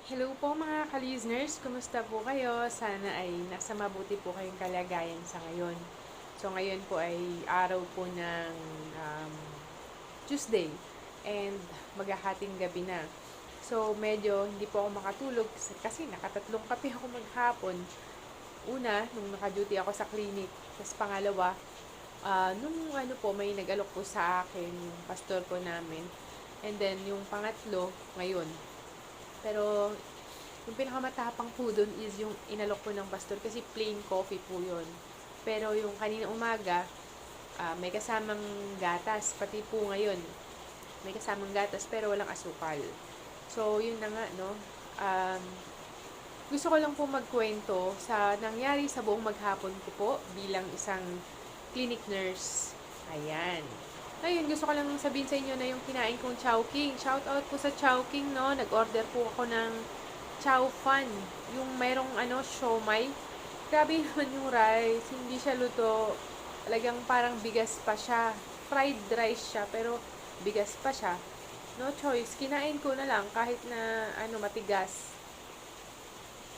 Hello po mga ka-listeners, kumusta po kayo? Sana ay nasa mabuti po kayong kalagayan sa ngayon. So ngayon po ay araw po ng Tuesday and maghahating gabi na. So medyo hindi po ako makatulog kasi nakatatlong kape ako maghapon. Una, nung naka-duty ako sa clinic. Tapos pangalawa, nung ano po, may nag-alok po sa akin yung pastor po namin. And then yung pangatlo, ngayon. Pero yung pinakamatapang po dun is yung inalok po ng pastor kasi plain coffee po yun. Pero yung kanina umaga, may kasamang gatas, pati po ngayon, may kasamang gatas pero walang asukal. So, yun na nga, no? Um, Gusto ko lang po magkwento sa nangyari sa buong maghapon ko po bilang isang clinic nurse. Ayan. Ngayon, gusto ko lang sabihin sa inyo na yung kinain kong Chowking. Shout out po sa Chowking, no? Nag-order po ako ng Chow Fan. Yung merong siomai. Grabe naman yung rice. Hindi siya luto. Talagang parang bigas pa siya. Fried rice siya, pero bigas pa siya. No choice. Kinain ko na lang kahit na matigas.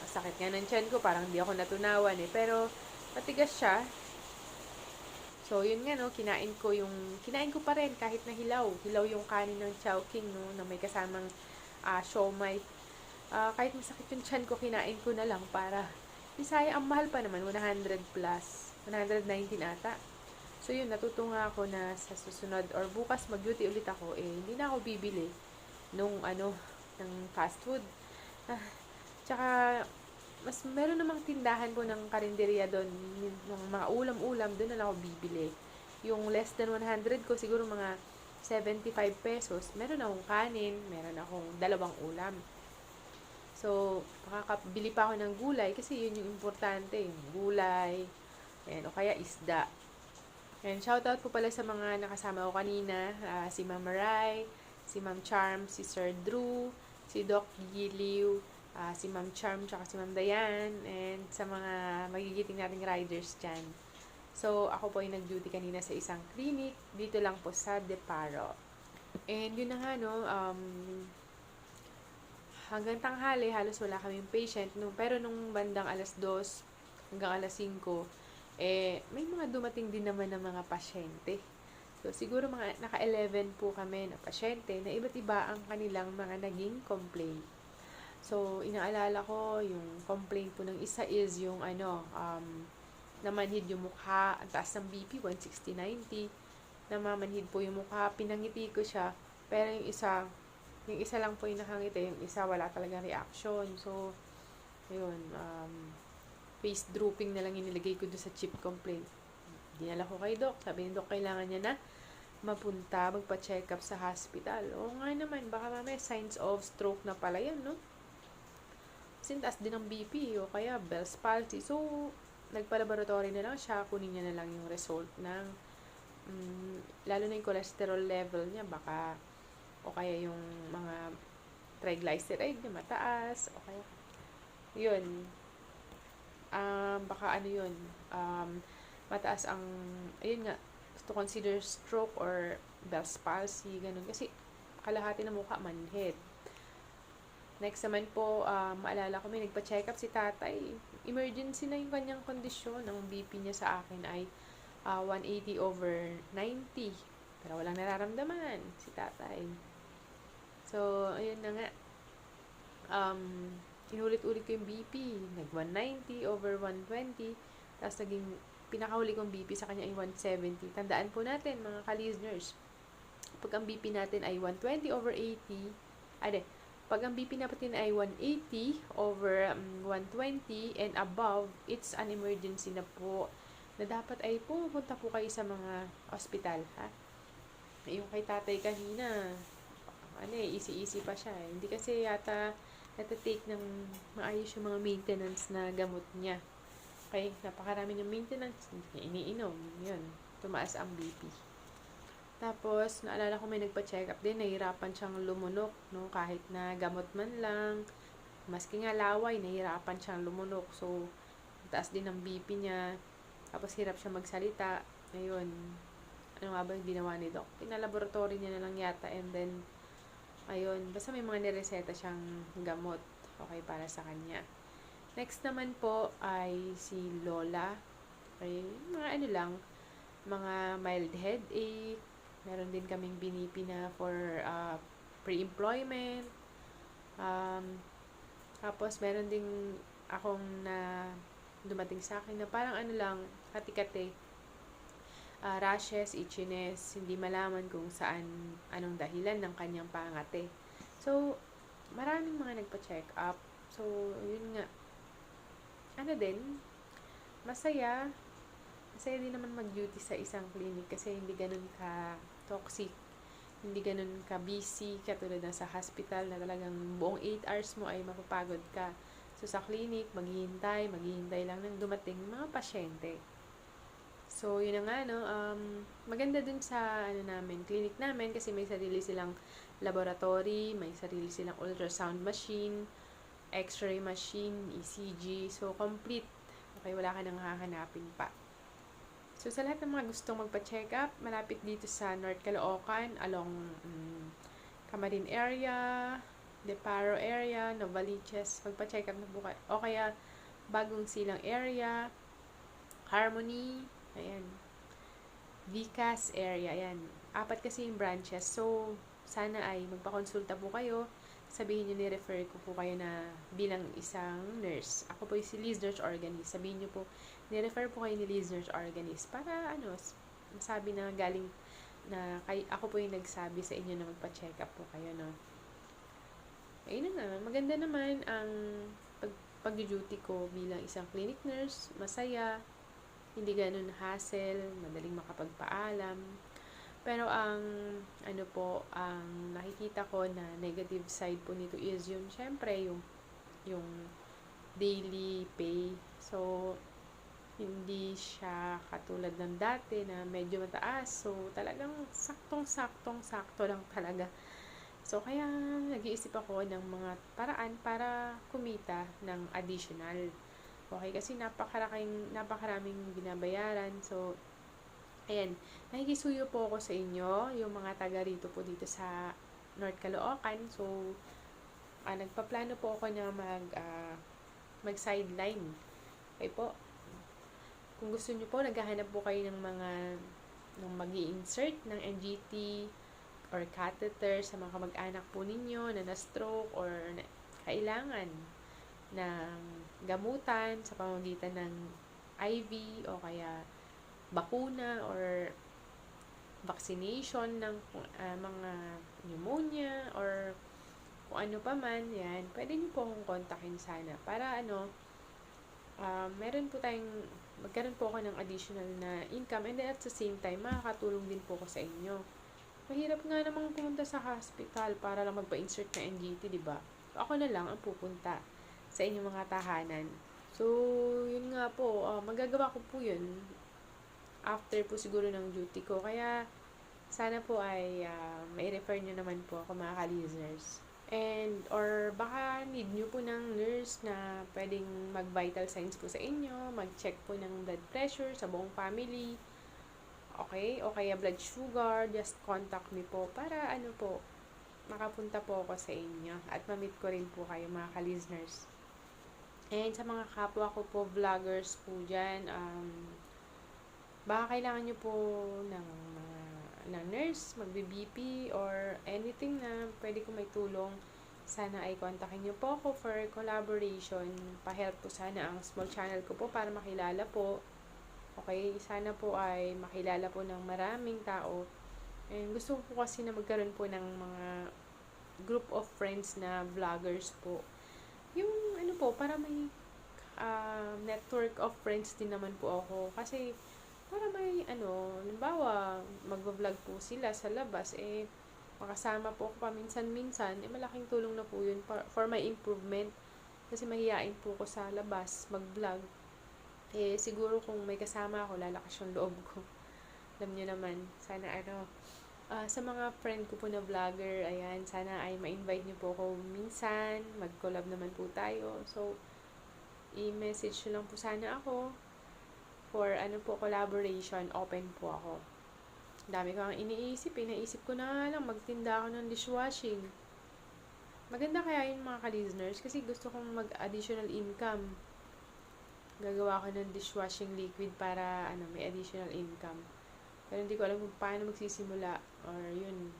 Sakit nga ng tiyan ko. Parang di ako natunawan eh. Pero matigas siya. So, yun nga, no, kinain ko pa rin kahit na hilaw. Hilaw yung kanin ng Chowking, no, na may kasamang siomai. Kahit masakit yung tiyan ko, kinain ko na lang para, isaya, ang mahal pa naman, 100 plus, 119 ata. So, yun, natutunga ako na sa susunod, or bukas mag-duty ulit ako, hindi na ako bibili nung, ng fast food. Ah, Tsaka, mas meron namang tindahan po ng karinderya doon, ng mga ulam-ulam, doon na lang ako bibili. Yung less than 100 ko, siguro mga 75 pesos, meron akong kanin, meron akong dalawang ulam. So, makakabili pa ako ng gulay kasi yun yung importante, yung gulay, ayan, o kaya isda. And shoutout po pala sa mga nakasama ko kanina, si Ma'am Rai, si Ma'am Charm, si Sir Drew, si Doc Giliw, si Ma'am Charm, tsaka si Ma'am Dayan, and sa mga magigiting nating riders dyan. So, ako po ay nag-duty kanina sa isang clinic, dito lang po sa Deparo. And yun na nga, no, hanggang tanghali, halos wala kaming patient. No? Pero nung bandang alas 2 hanggang alas 5, may mga dumating din naman ng mga pasyente. So, siguro mga naka-11 po kami na pasyente na iba't iba ang kanilang mga naging complaint. So, inaalala ko, yung complaint po ng isa is yung namanhid yung mukha, ang taas ng BP, 160/90. Namamanhid po yung mukha, pinangiti ko siya, pero yung isa lang po yung nakangiti, yung isa wala talagang reaction. So, ayun, face drooping na lang inilagay ko doon sa chip complaint. Dinala ko kay Doc. Sabi ni Doc, kailangan niya na mapunta, magpa-check up sa hospital. Oo nga naman, baka mamaya signs of stroke na pala yan, no? Sintas din ng BP o kaya Bell's palsy. So, nagpa-laboratory na lang siya, kunin niya na lang yung result ng lalo na yung cholesterol level niya, baka o kaya yung mga triglyceride niya mataas, o kaya yun, baka yun, mataas ang, ayun nga, to consider stroke or Bell's palsy, ganun. Kasi kalahati ng mukha manhid. Next naman po, maalala ko may nagpa-check up si tatay. Emergency na yung kanyang kondisyon. Ang BP niya sa akin ay 180/90. Pero walang nararamdaman si tatay. So, ayun na nga. Inulit-ulit ko yung BP. Nag-190/120. Tapos naging pinakahuli kong BP sa kanya ay 170. Tandaan po natin, mga ka-listeners, pag ang BP natin ay 120/80, pag ang BP natin ay 180/120 and above, it's an emergency na po na dapat ay pumunta po kayo sa mga ospital, ha? Yung kay tatay kanina, easy-easy pa siya. Hindi kasi yata natatake ng maayos yung mga maintenance na gamot niya. Okay, napakarami ng maintenance, hindi niya iniinom. Yun, tumaas ang BP. Tapos, naalala ko may nagpa-check up din, nahihirapan siyang lumunok, no? Kahit na gamot man lang, maski nga laway, nahihirapan siyang lumunok. So, taas din ang BP niya. Tapos, hirap siya magsalita. Ayun, ano nga ba yung ginawa ni Doc? Pinalaboratory niya na lang yata, and then, ayun, basta may mga nireseta siyang gamot. Okay, para sa kanya. Next naman po ay si Lola. Okay, mga ano lang, mga mild headache. Meron din kaming binipi na for pre-employment. Tapos, meron ding akong na dumating sa akin na parang ano lang, kati-kati. Rashes, itchiness, hindi malaman kung saan, anong dahilan ng kanyang pangate. So, maraming mga nagpa-check up. So, yun nga. Ano din, masaya. Masaya din naman mag-duty sa isang clinic kasi hindi ganun ka-toxic. Hindi ganun ka-busy katulad na sa hospital na talagang buong 8 hours mo ay mapapagod ka. So, sa clinic, maghihintay lang ng dumating mga pasyente. So, yun na nga, no? Maganda dun sa clinic namin kasi may sarili silang laboratory, may sarili silang ultrasound machine, x-ray machine, ECG. So, complete. Okay, wala ka nang hahanapin pa. So, sa lahat ng mga gustong magpa-check up, malapit dito sa North Caloocan, along Camarin area, Deparo area, Novaliches, magpa-check up na po kayo. O kaya, Bagong Silang area, Harmony, ayan, Vicas area, ayan. 4 kasi yung branches. So, sana ay magpakonsulta po kayo. Sabihin nyo, ni-refer ko po kayo na bilang isang nurse. Ako po si Liz Nurse Organist. Sabihin nyo po, ni-refer po kayo ni Liz Nurse Organist para masabi na galing na ako po yung nagsabi sa inyo na magpa-check up po kayo, no? Ayun na nga, maganda naman ang pag-duty ko bilang isang clinic nurse. Masaya, hindi ganun hassle, madaling makapagpaalam. Pero ang nakikita ko na negative side po nito is syempre yung daily pay. So, hindi siya katulad ng dati na medyo mataas. So, talagang sakto lang talaga. So, kaya nag-iisip ako ng mga paraan para kumita ng additional. Okay, kasi napakaraming binabayaran. So, ayan, nakikisuyo po ako sa inyo, yung mga taga rito po dito sa North Caloocan. So, nagpaplano po ako na mag-sideline. Okay po. Kung gusto nyo po, naghahanap po kayo ng mag-i-insert ng NGT or catheter sa mga kamag-anak po ninyo na na-stroke or kailangan ng gamutan sa pamamagitan ng IV o kaya bakuna or vaccination ng mga pneumonia or kung ano pa man, yan, pwede nyo po akong kontakin sana para magkaroon po ako ng additional na income and then at the same time, makakatulong din po ako sa inyo. Mahirap nga namang pumunta sa hospital para lang magpa-insert ng NGT, diba? Ako na lang ang pupunta sa inyong mga tahanan. So, yun nga po, magagawa ko po yun after po siguro ng duty ko. Kaya, sana po ay may refer nyo naman po ako mga ka-listeners. Or baka need nyo po ng nurse na pwedeng mag-vital signs po sa inyo, mag-check po ng blood pressure sa buong family. Okay? O kaya blood sugar, just contact me po para makapunta po ako sa inyo at ma-meet ko rin po kayo mga ka-listeners. And sa mga kapwa ko po, vloggers po dyan, baka kailangan nyo po ng nurse, mag-BP, or anything na pwede ko may tulong, sana ay kontakin nyo po ako for collaboration. Pa-help po sana ang small channel ko po para makilala po. Okay, sana po ay makilala po ng maraming tao. And gusto ko po kasi na magkaroon po ng mga group of friends na vloggers po. Yung para may network of friends din naman po ako. Kasi para may halimbawa, mag-vlog po sila sa labas, makasama po ako paminsan-minsan, malaking tulong na po yun for my improvement. Kasi mahihain po ako sa labas, mag-vlog. Siguro kung may kasama ako, lalakas yung loob ko. Alam nyo naman, sana sa mga friend ko po na vlogger, ayan, sana ay ma-invite nyo po ako minsan, mag-collab naman po tayo. So, i-message nyo lang po sana ako for collaboration, open po ako. Dami ko ang iniisip, naisip ko na nga lang, magtinda ako ng dishwashing. Maganda kaya yun mga ka-listeners kasi gusto kong mag-additional income. Gagawa ko ng dishwashing liquid para may additional income. Pero hindi ko alam kung paano magsisimula or yun.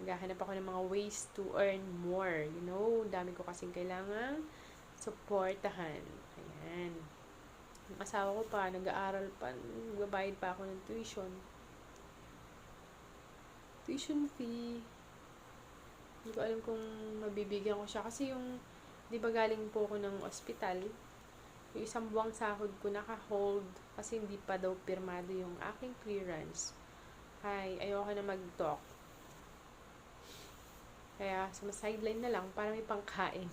Naghahanap ako ng mga ways to earn more. Dami ko kasing kailangan supportahan. Ayan. Yung asawa ko pa, nag-aaral pa, nagbabayad pa ako ng tuition. Tuition fee. Hindi ko alam kung mabibigyan ko siya. Kasi di ba galing po ako ng ospital, yung isang buwang sahod ko naka-hold kasi hindi pa daw pirmado yung aking clearance. Ayoko na mag-talk. Kaya, sideline na lang para may pangkain.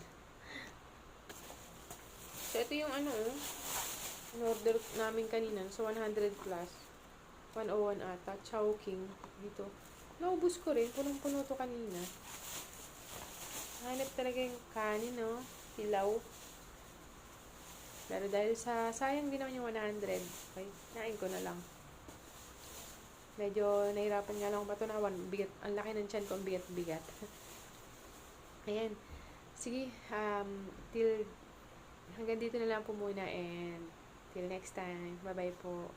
So, ito yung in-order namin kanina. So, 100 plus. 101 ata. Chowking. Dito. Naubos ko rin. Punong-puno to kanina. Hanap talaga yung kanin, no? Hilaw. Pero dahil sayang din naman yung 100. Okay, nain ko na lang. Medyo nahirapan nga lang ako matunawan. Bigat, ang laki ng tiyan ko, ang bigat-bigat. Ayan. Sige, hanggang dito na lang po muna and till next time. Bye-bye po.